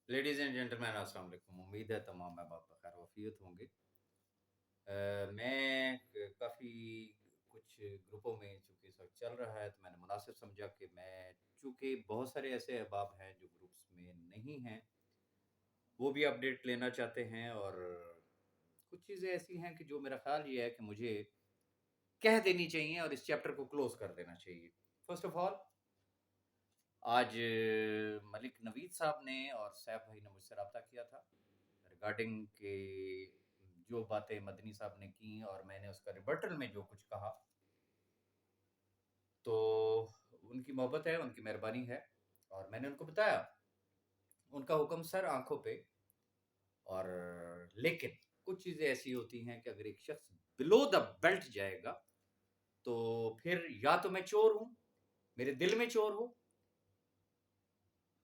Ladies and gentleman अस्सलाम वालेकुम। उम्मीद है तमाम मैं बाप बखैर वफ़ीयत होंगे। मैं काफ़ी कुछ ग्रुपों में चूँकि इस वक़्त चल रहा है तो मैंने मुनासिब समझा कि मैं चूँकि बहुत सारे ऐसे अहबाब हैं जो ग्रुप्स में नहीं हैं, वो भी अपडेट लेना चाहते हैं और कुछ चीज़ें ऐसी हैं कि जो मेरा ख़्याल ये है कि मुझे कह देनी चाहिए और इस चैप्टर को क्लोज़ कर देना चाहिए। फ़र्स्ट ऑफ़ ऑल आज मलिक नवीद साहब ने और सैफ भाई ने मुझसे रब्ता किया था रिगार्डिंग के जो बातें मदनी साहब ने की और मैंने उसका रिबर्टल में जो कुछ कहा, तो उनकी मोहब्बत है, उनकी मेहरबानी है और मैंने उनको बताया, उनका हुक्म सर आँखों पे। और लेकिन कुछ चीज़ें ऐसी होती हैं कि अगर एक शख्स बिलो द बेल्ट जाएगा, तो फिर या तो मैं चोर हूँ, मेरे दिल में चोर हो,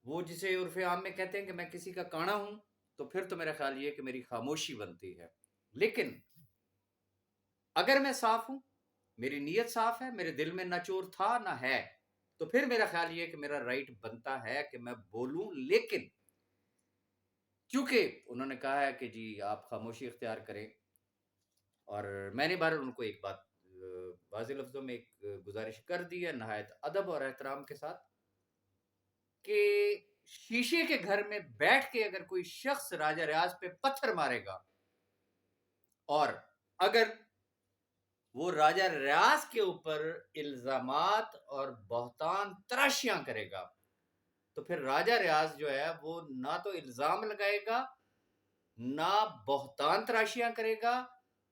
वो जिसे उर्फ़ आम में कहते हैं कि मैं किसी का काणा हूँ, तो फिर तो मेरा ख़्याल ये है कि मेरी खामोशी बनती है। लेकिन अगर मैं साफ़ हूँ, मेरी नीयत साफ़ है, मेरे दिल में ना चोर था ना है, तो फिर मेरा ख़्याल ये है कि मेरा राइट बनता है कि मैं बोलूँ। लेकिन चूँकि उन्होंने कहा है कि जी आप खामोशी इख्तियार करें और मैंने बहरहाल उनको एक बात वाज़ेह लफ्ज़ों में एक गुज़ारिश कर दी है नहायत अदब और एहतराम के साथ कि शीशे के घर में बैठ के अगर कोई शख्स राजा रियाज़ पे पत्थर मारेगा और अगर वो राजा रियाज़ के ऊपर इल्ज़ामात और बहतान तराशियाँ करेगा, तो फिर राजा रियाज़ जो है वो ना तो इल्ज़ाम लगाएगा, ना बहतान तराशियाँ करेगा,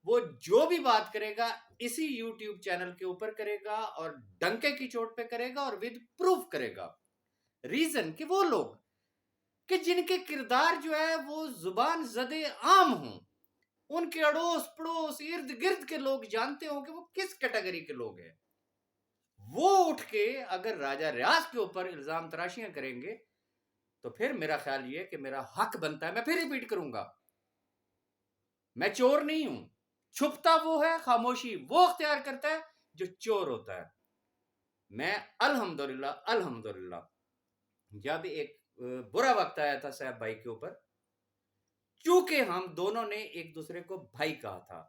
वो जो भी बात करेगा इसी यूट्यूब चैनल के ऊपर करेगा और डंके की चोट पे करेगा और विद प्रूफ करेगा। रीज़न कि वो लोग कि जिनके किरदार जो है वो ज़ुबान ज़दे आम हों, उनके अड़ोस-पड़ोस, इर्द-गिर्द के लोग जानते हों कि वो किस कैटेगरी के लोग हैं। वो उठ के अगर राजा रियाज़ के ऊपर इल्ज़ाम तराशियाँ करेंगे, तो फिर मेरा ख़्याल ये है कि मेरा हक बनता है। मैं फिर रिपीट करूँगा, मैं चोर नहीं हूँ। छुपता वो है, खामोशी वो इख्तियार करता है जो चोर होता है। मैं अल्हम्दुलिल्लाह, अल्हम्दुलिल्लाह जब एक बुरा वक़्त आया था सैफ भाई के ऊपर, चूँकि हम दोनों ने एक दूसरे को भाई कहा था,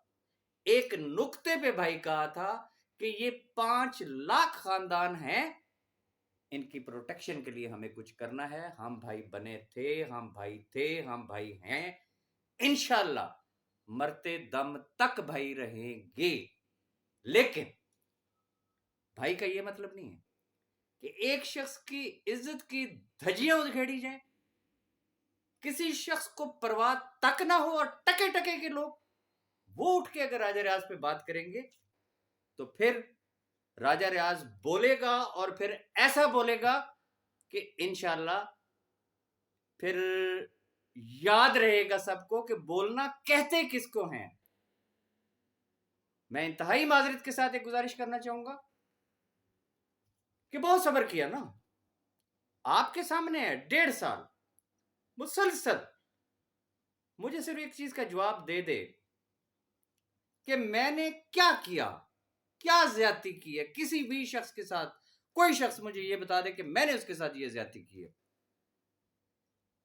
एक नुक्ते पे भाई कहा था कि ये 5 लाख खानदान हैं, इनकी प्रोटेक्शन के लिए हमें कुछ करना है। हम भाई बने थे, हम भाई थे, हम भाई हैं। इंशाल्लाह मरते दम तक भाई रहेंगे। लेकिन भाई का ये मतलब नहीं है कि एक शख्स की इज्जत की धज्जियां उधेड़ी जाएं, किसी शख्स को परवाह तक ना हो और टके टके के लोग वो उठ के अगर राजा रियाज पे बात करेंगे, तो फिर राजा रियाज बोलेगा और फिर ऐसा बोलेगा कि इंशाल्लाह फिर याद रहेगा सबको कि बोलना कहते किसको हैं। मैं इंतहाई माजरत के साथ एक गुजारिश करना चाहूंगा कि बहुत सब्र किया ना, आपके सामने है 1.5 साल मुसलसल, मुझे सिर्फ एक चीज का जवाब दे दे कि मैंने क्या किया, क्या ज्यादती की है किसी भी शख्स के साथ। कोई शख्स मुझे ये बता दे कि मैंने उसके साथ ये ज्यादती की है,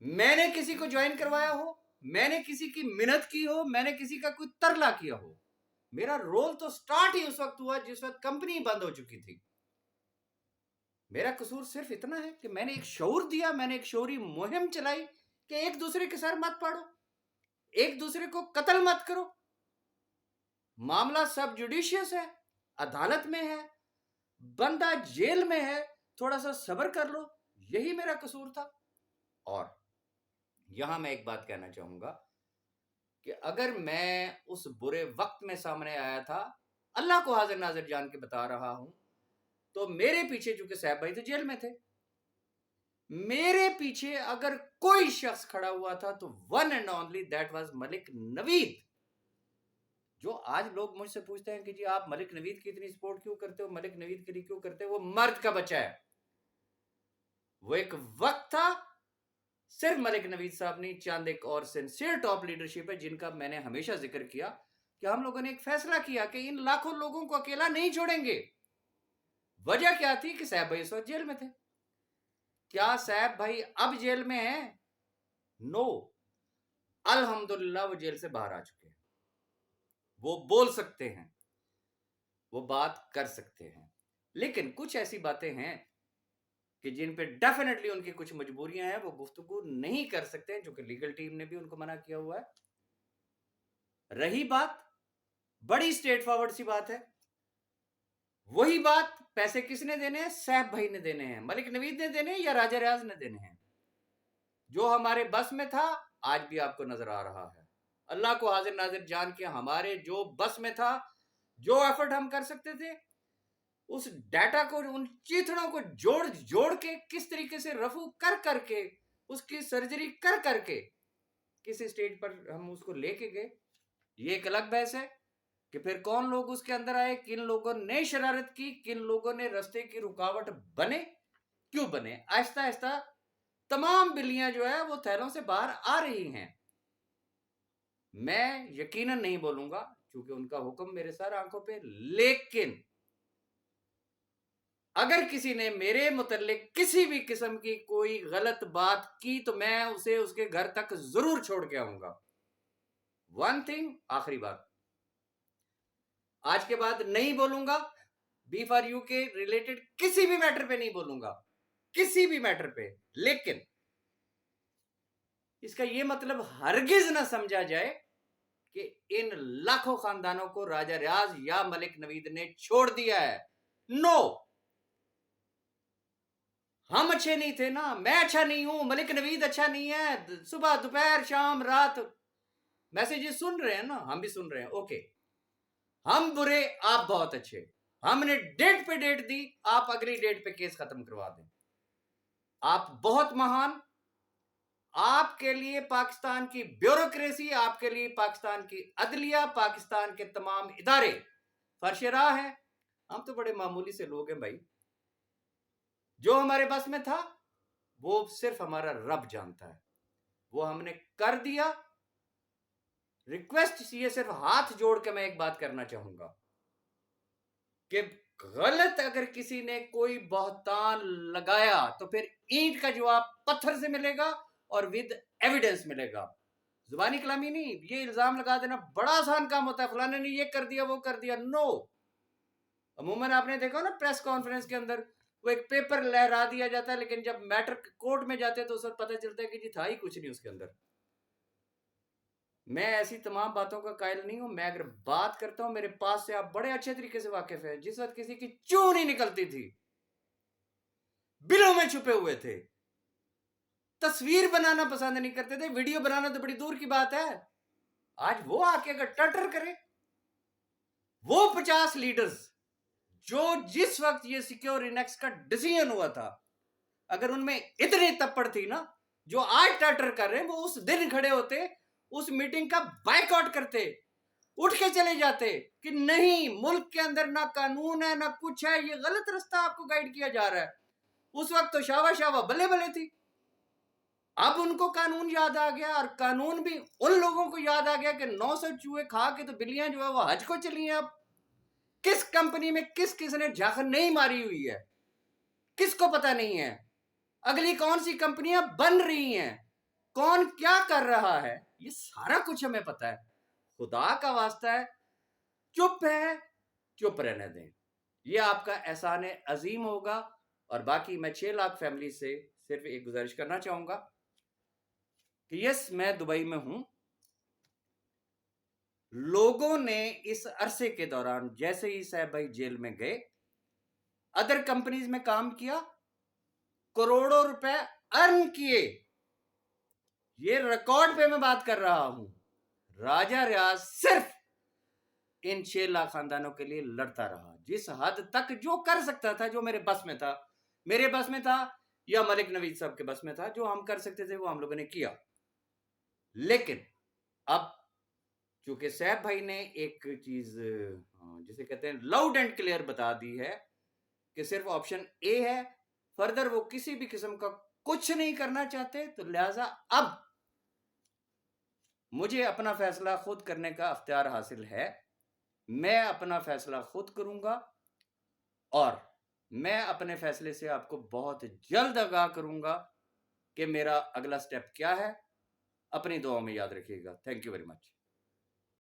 मैंने किसी को ज्वाइन करवाया हो, मैंने किसी की मिन्नत की हो, मैंने किसी का कोई तरला किया हो। मेरा रोल तो स्टार्ट ही उस वक्त हुआ जिस वक्त कंपनी बंद हो चुकी थी। मेरा कसूर सिर्फ इतना है कि मैंने एक शऊर दिया, मैंने एक शौरी मुहिम चलाई कि एक दूसरे के सर मत पाड़ो, एक दूसरे को कत्ल मत करो। मामला सब जुडिशियस है, अदालत में है, बंदा जेल में है, थोड़ा सा सब्र कर लो। यही मेरा कसूर था। और यहां मैं एक बात कहना चाहूंगा कि अगर मैं उस बुरे वक्त में सामने आया था, अल्लाह को हाजिर नाजिर जान के बता रहा हूं, तो मेरे पीछे चूंकि साहब भाई तो जेल में थे, मेरे पीछे अगर कोई शख्स खड़ा हुआ था तो one and only that was Malik Naveed. जो आज लोग मुझसे पूछते हैं कि जी आप मलिक नवीद की इतनी सपोर्ट क्यों करते हो, मलिक नवीद के लिए क्यों करते हो, वो मर्द का बच्चा है। वो एक वक्त था, सिर्फ मलिक नवीद साहब नहीं, चंद एक और सिंसियर टॉप लीडरशिप है जिनका मैंने हमेशा जिक्र किया कि हम लोगों ने एक फैसला किया कि इन लाखों लोगों को अकेला नहीं छोड़ेंगे। वजह क्या थी कि साहब भाई इस वक्त जेल में थे। क्या साहब भाई अब जेल में हैं? نو، الحمدللہ وہ جیل سے باہر آ چکے ہیں، وہ بول سکتے ہیں، وہ بات کر سکتے ہیں، لیکن کچھ ایسی باتیں ہیں کہ جن پہ ڈیفینیٹلی ان کی کچھ مجبوریاں ہیں، وہ گفتگو نہیں کر سکتے، جو کہ لیگل ٹیم نے بھی ان کو منع کیا ہوا ہے۔ رہی بات، بڑی اسٹریٹ فارورڈ سی بات ہے، وہی بات پیسے کس نے دینے ہیں؟ سیف بھائی نے دینے ہیں، ملک نوید نے دینے ہیں یا راجہ ریاض نے دینے ہیں؟ جو ہمارے بس میں تھا آج بھی آپ کو نظر آ رہا ہے، اللہ کو حاضر ناظر جان کے ہمارے جو بس میں تھا، جو ایفرٹ ہم کر سکتے تھے، اس ڈیٹا کو، ان چیتڑوں کو جوڑ کے کس طریقے سے رفو کر کے اس کی سرجری کر کے کسی سٹیج پر ہم اس کو لے کے گئے۔ یہ ایک الگ بحث ہے کہ پھر کون لوگ اس کے اندر آئے، کن لوگوں نے شرارت کی، کن لوگوں نے رستے کی رکاوٹ بنے، کیوں بنے۔ آہستہ آہستہ تمام بلیاں جو ہے وہ تھیلوں سے باہر آ رہی ہیں۔ میں یقیناً نہیں بولوں گا کیونکہ ان کا حکم میرے سر آنکھوں پہ، لیکن اگر کسی نے میرے متعلق کسی بھی قسم کی کوئی غلط بات کی تو میں اسے اس کے گھر تک ضرور چھوڑ کے آؤں گا۔ ون تھنگ، آخری بات، آج کے بعد نہیں بولوں گا بی فار یو کے ریلیٹڈ کسی بھی میٹر پہ نہیں بولوں گا، کسی بھی میٹر پہ، لیکن اس کا یہ مطلب ہرگز نہ سمجھا جائے کہ ان لاکھوں خاندانوں کو راجہ ریاض یا ملک نوید نے چھوڑ دیا ہے۔ نو، ہم اچھے نہیں تھے نا، میں اچھا نہیں ہوں، ملک نوید اچھا نہیں ہے، صبح دوپہر شام رات میسیجز سن رہے ہیں نا، ہم بھی سن رہے ہیں، اوکے، ہم برے، آپ بہت اچھے، ہم نے ڈیٹ پہ ڈیٹ دی، آپ اگلی ڈیٹ پہ کیس ختم کروا دیں، آپ بہت مہان، آپ کے لیے پاکستان کی بیوروکریسی، آپ کے لیے پاکستان کی عدلیہ، پاکستان کے تمام ادارے فرش راہ ہیں۔ ہم تو بڑے معمولی سے لوگ ہیں بھائی، جو ہمارے بس میں تھا وہ صرف ہمارا رب جانتا ہے، وہ ہم نے کر دیا۔ ریکویسٹ یہ صرف ہاتھ جوڑ کے میں ایک بات کرنا چاہوں گا کہ غلط اگر کسی نے کوئی بہتان لگایا تو پھر اینٹ کا جواب پتھر سے ملے گا اور ود ایویڈنس ملے گا، زبانی کلامی نہیں۔ یہ الزام لگا دینا بڑا آسان کام ہوتا ہے، فلانے نے یہ کر دیا وہ کر دیا، نو۔ عموماً آپ نے دیکھا نا پریس کانفرنس کے اندر وہ ایک پیپر لہرا دیا جاتا ہے، لیکن جب میٹر کورٹ میں جاتے ہیں تو اس وقت پتہ چلتا ہے کہ جی تھا ہی کچھ نہیں اس کے اندر۔ میں ایسی تمام باتوں کا قائل نہیں ہوں، میں اگر بات کرتا ہوں میرے پاس سے آپ بڑے اچھے طریقے سے واقف ہیں، جس وقت کسی کی چوں نہیں نکلتی تھی، بلوں میں چھپے ہوئے تھے، تصویر بنانا پسند نہیں کرتے تھے، ویڈیو بنانا تو بڑی دور کی بات ہے، آج وہ آ کے اگر ٹٹر کرے، وہ 50 لیڈرز جو جس وقت یہ سیکیور انیکس کا ڈیسیژن ہوا تھا، اگر ان میں اتنی تپڑ تھی نا، جو آج ٹٹر کر رہے ہیں، وہ اس دن کھڑے ہوتے، اس میٹنگ کا بائیک آؤٹ کرتے، اٹھ کے چلے جاتے کہ نہیں، ملک کے اندر نہ قانون ہے نہ کچھ ہے، یہ غلط رستہ آپ کو گائیڈ کیا جا رہا ہے۔ اس وقت تو شاوا بلے بلے تھی، اب ان کو قانون یاد آ گیا، اور قانون بھی ان لوگوں کو یاد آ گیا کہ 900 چوہے کھا کے تو بلیاں جو ہے وہ حج کو چلی ہیں۔ اب کس کمپنی میں کس نے جھاخر نہیں ماری ہوئی ہے، کس کو پتہ نہیں ہے، اگلی کون سی کمپنیاں بن رہی ہیں، کون کیا کر رہا ہے، یہ سارا کچھ ہمیں پتہ ہے۔ خدا کا واسطہ ہے، چپ ہے، چپ رہنے دیں، یہ آپ کا احسان عظیم ہوگا۔ اور باقی میں 6 لاکھ فیملی سے صرف ایک گزارش کرنا چاہوں گا کہ یس، میں دبئی میں ہوں، لوگوں نے اس عرصے کے دوران جیسے ہی صاحب بھائی جیل میں گئے، ادر کمپنیز میں کام کیا، کروڑوں روپے ارن کیے، یہ ریکارڈ پہ میں بات کر رہا ہوں۔ راجہ ریاض صرف ان 6 لاکھ خاندانوں کے لیے لڑتا رہا، جس حد تک جو کر سکتا تھا، جو میرے بس میں تھا، میرے بس میں تھا یا ملک نوید صاحب کے بس میں تھا، جو ہم کر سکتے تھے وہ ہم لوگوں نے کیا۔ لیکن اب چونکہ صاحب بھائی نے ایک چیز جسے کہتے ہیں لاؤڈ اینڈ کلیئر بتا دی ہے کہ صرف آپشن اے ہے، فردر وہ کسی بھی قسم کا کچھ نہیں کرنا چاہتے، تو لہٰذا اب مجھے اپنا فیصلہ خود کرنے کا اختیار حاصل ہے، میں اپنا فیصلہ خود کروں گا، اور میں اپنے فیصلے سے آپ کو بہت جلد آگاہ کروں گا کہ میرا اگلا سٹیپ کیا ہے۔ اپنی دعاؤں میں یاد رکھیے گا. Thank you very much.